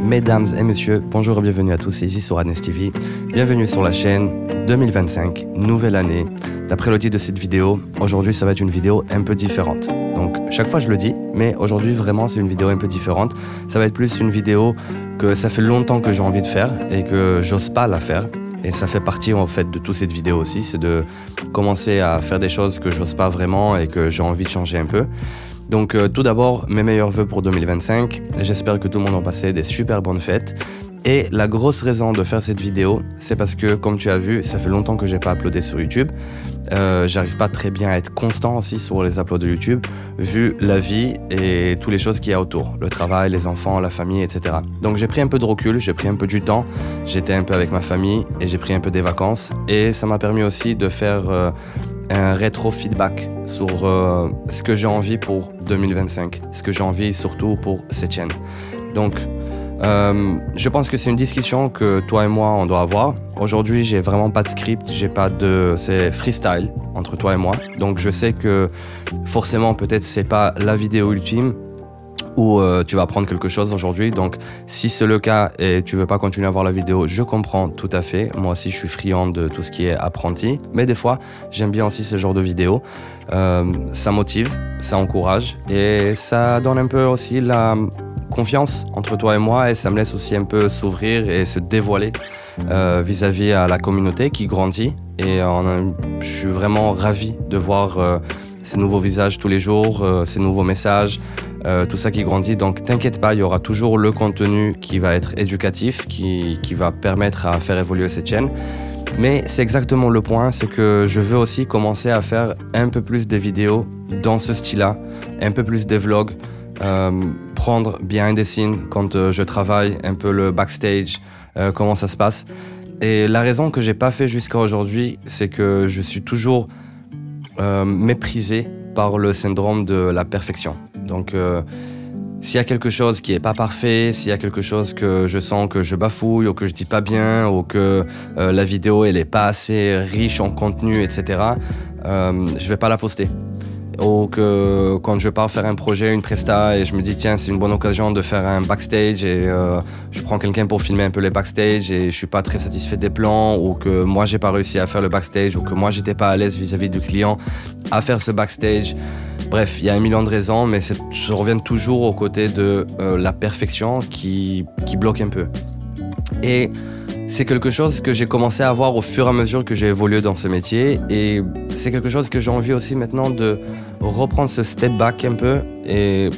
Mesdames et messieurs, bonjour et bienvenue à tous, c'est ici sur Adnes TV. Bienvenue sur la chaîne 2025, nouvelle année. D'après le titre de cette vidéo, aujourd'hui ça va être une vidéo un peu différente. Donc chaque fois je le dis, mais aujourd'hui vraiment c'est une vidéo un peu différente. Ça va être plus une vidéo que ça fait longtemps que j'ai envie de faire et que j'ose pas la faire. Et ça fait partie en fait de toute cette vidéo aussi, c'est de commencer à faire des choses que j'ose pas vraiment et que j'ai envie de changer un peu. Donc tout d'abord, mes meilleurs vœux pour 2025. J'espère que tout le monde a passé des super bonnes fêtes. Et la grosse raison de faire cette vidéo, c'est parce que, comme tu as vu, ça fait longtemps que j'ai pas uploadé sur YouTube. J'arrive pas très bien à être constant aussi sur les uploads de YouTube, vu la vie et toutes les choses qu'il y a autour. Le travail, les enfants, la famille, etc. Donc j'ai pris un peu de recul, j'ai pris un peu du temps. J'étais un peu avec ma famille et j'ai pris un peu des vacances. Et ça m'a permis aussi de faire un rétro-feedback sur ce que j'ai envie pour 2025. Ce que j'ai envie surtout pour cette chaîne. Donc, je pense que c'est une discussion que toi et moi on doit avoir. Aujourd'hui j'ai vraiment pas de script, c'est freestyle entre toi et moi. Donc je sais que forcément peut-être c'est pas la vidéo ultime où tu vas apprendre quelque chose aujourd'hui. Donc si c'est le cas et tu veux pas continuer à voir la vidéo, je comprends tout à fait. Moi aussi je suis friand de tout ce qui est apprenti. Mais des fois j'aime bien aussi ce genre de vidéo. Ça motive, ça encourage et ça donne un peu aussi la confiance entre toi et moi, et ça me laisse aussi un peu s'ouvrir et se dévoiler vis-à-vis à la communauté qui grandit. Et je suis vraiment ravi de voir ces nouveaux visages tous les jours, ces nouveaux messages, tout ça qui grandit. Donc t'inquiète pas, il y aura toujours le contenu qui va être éducatif, qui va permettre à faire évoluer cette chaîne. Mais c'est exactement le point, c'est que je veux aussi commencer à faire un peu plus des vidéos dans ce style-là, un peu plus des vlogs, prendre behind the scenes quand je travaille, un peu le backstage, comment ça se passe. Et la raison que j'ai pas fait jusqu'à aujourd'hui, c'est que je suis toujours méprisé par le syndrome de la perfection. Donc s'il y a quelque chose qui est pas parfait, s'il y a quelque chose que je sens que je bafouille ou que je dis pas bien ou que la vidéo elle est pas assez riche en contenu, etc., je vais pas la poster. Ou que quand je pars faire un projet, une presta, et je me dis tiens c'est une bonne occasion de faire un backstage et je prends quelqu'un pour filmer un peu les backstage et je suis pas très satisfait des plans, ou que moi j'ai pas réussi à faire le backstage, ou que moi j'étais pas à l'aise vis-à-vis du client à faire ce backstage. Bref, il y a un million de raisons, mais je reviens toujours aux côtés de la perfection qui bloque un peu. Et c'est quelque chose que j'ai commencé à voir au fur et à mesure que j'ai évolué dans ce métier, et c'est quelque chose que j'ai envie aussi maintenant de reprendre ce step back un peu et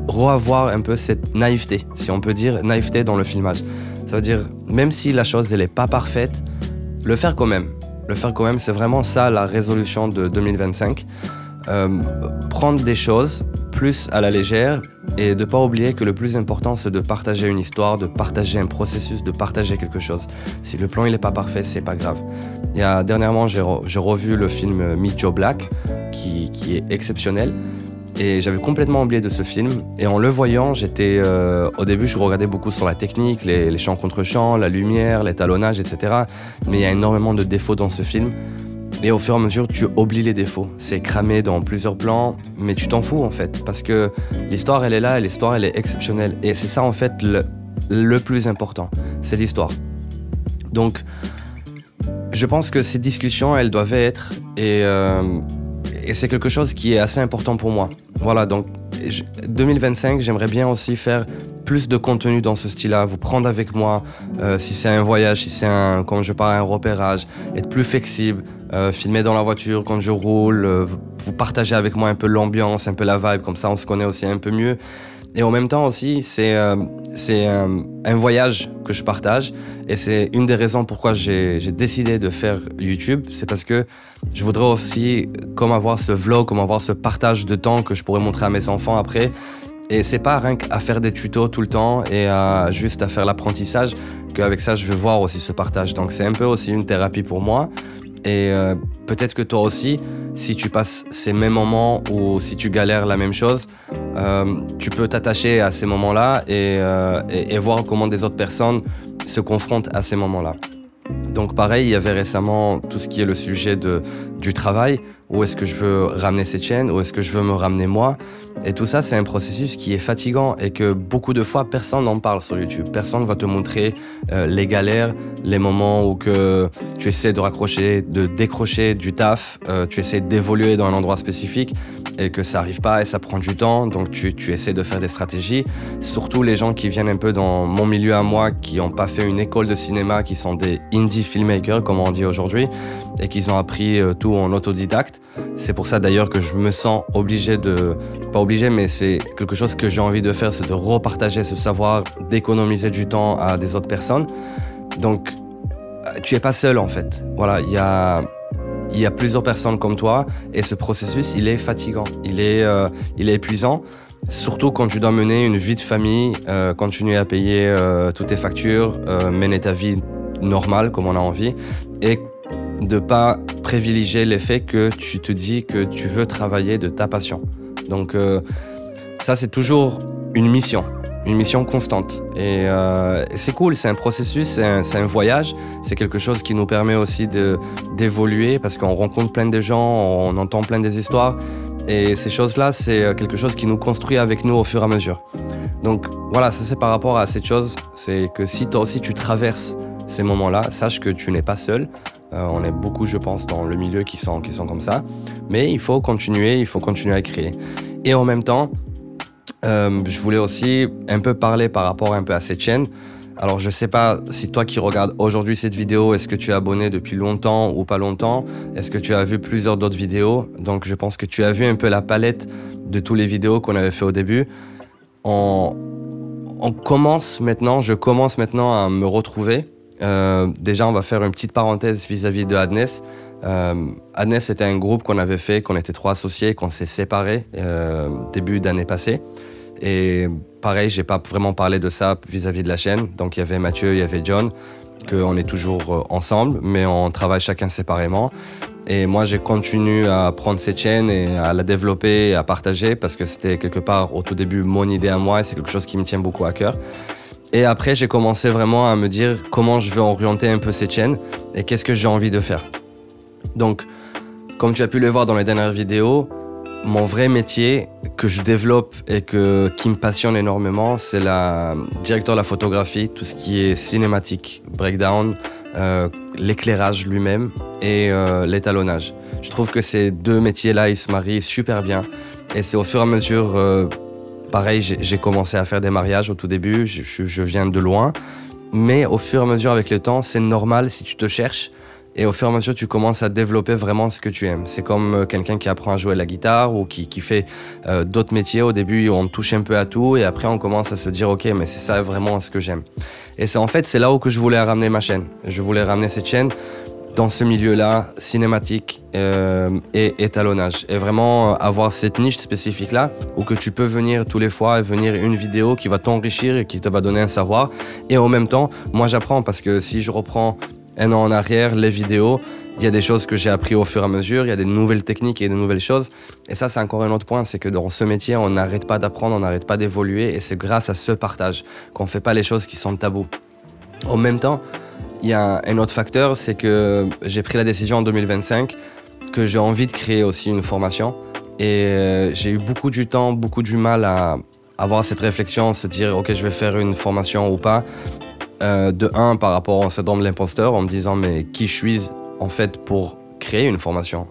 revoir un peu cette naïveté, si on peut dire naïveté dans le filmage. Ça veut dire, même si la chose elle est pas parfaite, le faire quand même. Le faire quand même, c'est vraiment ça la résolution de 2025. Prendre des choses plus à la légère et de ne pas oublier que le plus important c'est de partager une histoire, de partager un processus, de partager quelque chose. Si le plan il est pas parfait, c'est pas grave. Dernièrement j'ai revu le film Meet Joe Black qui est exceptionnel, et j'avais complètement oublié de ce film, et en le voyant j'étais au début je regardais beaucoup sur la technique, les champs contre champs, la lumière, l'étalonnage, etc. Mais il y a énormément de défauts dans ce film. Et au fur et à mesure, tu oublies les défauts. C'est cramé dans plusieurs plans, mais tu t'en fous en fait, parce que l'histoire elle est là, et l'histoire elle est exceptionnelle. Et c'est ça en fait le plus important, c'est l'histoire. Donc, je pense que ces discussions, elles doivent être, et c'est quelque chose qui est assez important pour moi. Voilà, donc 2025, j'aimerais bien aussi faire plus de contenu dans ce style-là, vous prendre avec moi, si c'est un voyage, si c'est quand je pars à un repérage, être plus flexible, filmer dans la voiture quand je roule, vous partager avec moi un peu l'ambiance, un peu la vibe, comme ça on se connaît aussi un peu mieux. Et en même temps aussi, c'est un voyage que je partage, et c'est une des raisons pourquoi j'ai décidé de faire YouTube. C'est parce que je voudrais aussi comme avoir ce vlog, comme avoir ce partage de temps que je pourrais montrer à mes enfants après. Et c'est pas rien qu'à faire des tutos tout le temps et juste à faire l'apprentissage qu'avec ça je vais voir aussi ce partage. Donc c'est un peu aussi une thérapie pour moi. Et peut-être que toi aussi, si tu passes ces mêmes moments ou si tu galères la même chose, tu peux t'attacher à ces moments-là et voir comment des autres personnes se confrontent à ces moments-là. Donc pareil, il y avait récemment tout ce qui est le sujet du travail. où est-ce que je veux ramener cette chaîne, où est-ce que je veux me ramener moi. Et tout ça, c'est un processus qui est fatigant et que beaucoup de fois, personne n'en parle sur YouTube. Personne ne va te montrer les galères, les moments où que tu essaies de raccrocher, de décrocher du taf, tu essaies d'évoluer dans un endroit spécifique et que ça n'arrive pas et ça prend du temps. Donc tu essaies de faire des stratégies. Surtout les gens qui viennent un peu dans mon milieu à moi, qui n'ont pas fait une école de cinéma, qui sont des indie filmmakers, comme on dit aujourd'hui, et qui ont appris tout en autodidacte. C'est pour ça d'ailleurs que je me sens obligé de... Pas obligé, mais c'est quelque chose que j'ai envie de faire, c'est de repartager ce savoir, d'économiser du temps à des autres personnes. Donc, tu n'es pas seul en fait. Voilà, il y a plusieurs personnes comme toi et ce processus, il est fatigant, il est épuisant. Surtout quand tu dois mener une vie de famille, continuer à payer toutes tes factures, mener ta vie normale comme on a envie et de ne pas privilégier l'effet que tu te dis que tu veux travailler de ta passion. Donc ça, c'est toujours une mission constante. Et c'est cool, c'est un processus, c'est un voyage. C'est quelque chose qui nous permet aussi d'évoluer parce qu'on rencontre plein de gens, on entend plein des histoires. Et ces choses-là, c'est quelque chose qui nous construit avec nous au fur et à mesure. Donc voilà, ça c'est par rapport à cette chose. C'est que si toi aussi tu traverses ces moments-là, sache que tu n'es pas seul. On est beaucoup, je pense, dans le milieu qui sont comme ça. Mais il faut continuer à créer. Et en même temps, je voulais aussi un peu parler par rapport un peu à cette chaîne. Alors, je ne sais pas si toi qui regardes aujourd'hui cette vidéo, est-ce que tu es abonné depuis longtemps ou pas longtemps? Est-ce que tu as vu plusieurs d'autres vidéos? Donc, je pense que tu as vu un peu la palette de toutes les vidéos qu'on avait fait au début. Je commence maintenant à me retrouver. Déjà, on va faire une petite parenthèse vis-à-vis de Adness. Adness, c'était un groupe qu'on avait fait, qu'on était 3 associés, qu'on s'est séparés début d'année passée. Et pareil, j'ai pas vraiment parlé de ça vis-à-vis de la chaîne. Donc il y avait Mathieu, il y avait John, qu'on est toujours ensemble, mais on travaille chacun séparément. Et moi, j'ai continué à prendre cette chaîne et à la développer et à partager parce que c'était quelque part au tout début mon idée à moi et c'est quelque chose qui me tient beaucoup à cœur. Et après, j'ai commencé vraiment à me dire comment je veux orienter un peu cette chaîne et qu'est-ce que j'ai envie de faire. Donc, comme tu as pu le voir dans les dernières vidéos, mon vrai métier que je développe et qui me passionne énormément, c'est directeur de la photographie, tout ce qui est cinématique, breakdown, l'éclairage lui-même et l'étalonnage. Je trouve que ces deux métiers-là, ils se marient super bien. Et c'est au fur et à mesure, pareil, j'ai commencé à faire des mariages au tout début, je viens de loin. Mais au fur et à mesure avec le temps, c'est normal si tu te cherches. Et au fur et à mesure, tu commences à développer vraiment ce que tu aimes. C'est comme quelqu'un qui apprend à jouer la guitare ou qui fait d'autres métiers. Au début, on touche un peu à tout et après, on commence à se dire « Ok, mais c'est ça vraiment ce que j'aime ». Et c'est là où que je voulais ramener ma chaîne. Je voulais ramener cette chaîne dans ce milieu-là, cinématique et étalonnage. Et vraiment avoir cette niche spécifique-là où que tu peux venir tous les fois et venir une vidéo qui va t'enrichir et qui te va donner un savoir. Et en même temps, moi, j'apprends parce que si je reprends un an en arrière, les vidéos, il y a des choses que j'ai appris au fur et à mesure, il y a des nouvelles techniques et des nouvelles choses. Et ça, c'est encore un autre point, c'est que dans ce métier, on n'arrête pas d'apprendre, on n'arrête pas d'évoluer et c'est grâce à ce partage qu'on ne fait pas les choses qui sont tabous. En même temps, il y a un autre facteur, c'est que j'ai pris la décision en 2025 que j'ai envie de créer aussi une formation. Et j'ai eu beaucoup du temps, beaucoup du mal à avoir cette réflexion, se dire « Ok, je vais faire une formation ou pas ». De un, par rapport au syndrome de l'imposteur, en me disant mais qui je suis en fait pour créer une formation,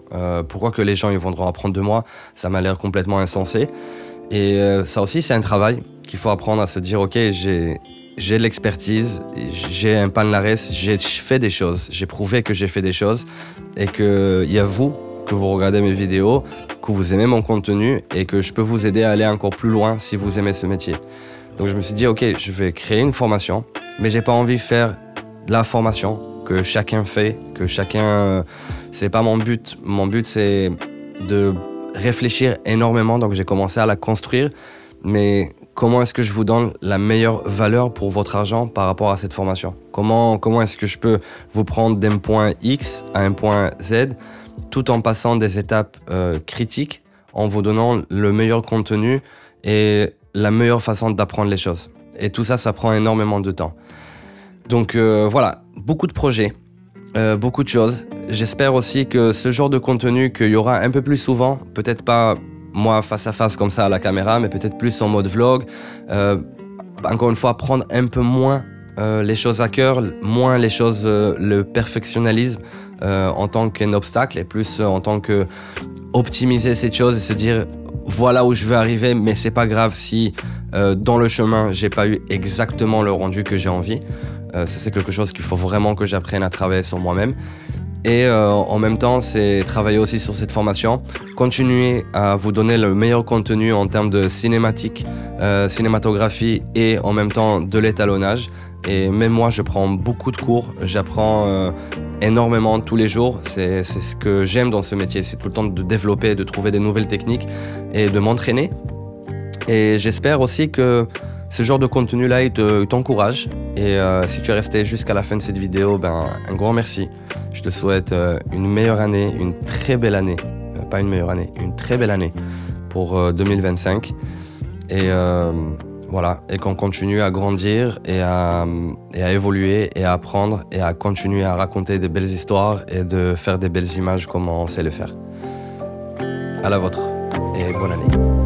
pourquoi que les gens ils vont apprendre de moi, ça m'a l'air complètement insensé. Et ça aussi c'est un travail qu'il faut apprendre à se dire ok, j'ai de l'expertise, j'ai un palmarès, j'ai fait des choses, j'ai prouvé que j'ai fait des choses et qu'il y a vous que vous regardez mes vidéos, que vous aimez mon contenu et que je peux vous aider à aller encore plus loin si vous aimez ce métier. Donc je me suis dit ok, je vais créer une formation. Mais j'ai pas envie de faire de la formation que chacun fait, que chacun... c'est pas mon but. Mon but, c'est de réfléchir énormément. Donc, j'ai commencé à la construire. Mais comment est-ce que je vous donne la meilleure valeur pour votre argent par rapport à cette formation? Comment est-ce que je peux vous prendre d'un point X à un point Z tout en passant des étapes critiques, en vous donnant le meilleur contenu et la meilleure façon d'apprendre les choses? Et tout ça, ça prend énormément de temps. Donc voilà, beaucoup de projets. Beaucoup de choses. J'espère aussi que ce genre de contenu qu'il y aura un peu plus souvent, peut-être pas moi face à face comme ça à la caméra, mais peut-être plus en mode vlog. Encore une fois, prendre un peu moins les choses à cœur, moins les choses, le perfectionnalisme en tant qu'un obstacle et plus en tant que optimiser cette chose et se dire voilà où je veux arriver, mais c'est pas grave si dans le chemin j'ai pas eu exactement le rendu que j'ai envie. Ça c'est quelque chose qu'il faut vraiment que j'apprenne à travailler sur moi-même. Et en même temps, c'est travailler aussi sur cette formation, continuer à vous donner le meilleur contenu en termes de cinématique, cinématographie et en même temps de l'étalonnage. Et même moi, je prends beaucoup de cours, j'apprends énormément tous les jours. C'est ce que j'aime dans ce métier, c'est tout le temps de développer, de trouver des nouvelles techniques et de m'entraîner. Et j'espère aussi que ce genre de contenu-là, il t'encourage. Et si tu es resté jusqu'à la fin de cette vidéo, ben, un grand merci. Je te souhaite une meilleure année, une très belle année. Pas une meilleure année, une très belle année pour 2025. Et voilà, et qu'on continue à grandir et à évoluer et à apprendre et à continuer à raconter des belles histoires et de faire des belles images comme on sait le faire. À la vôtre et bonne année.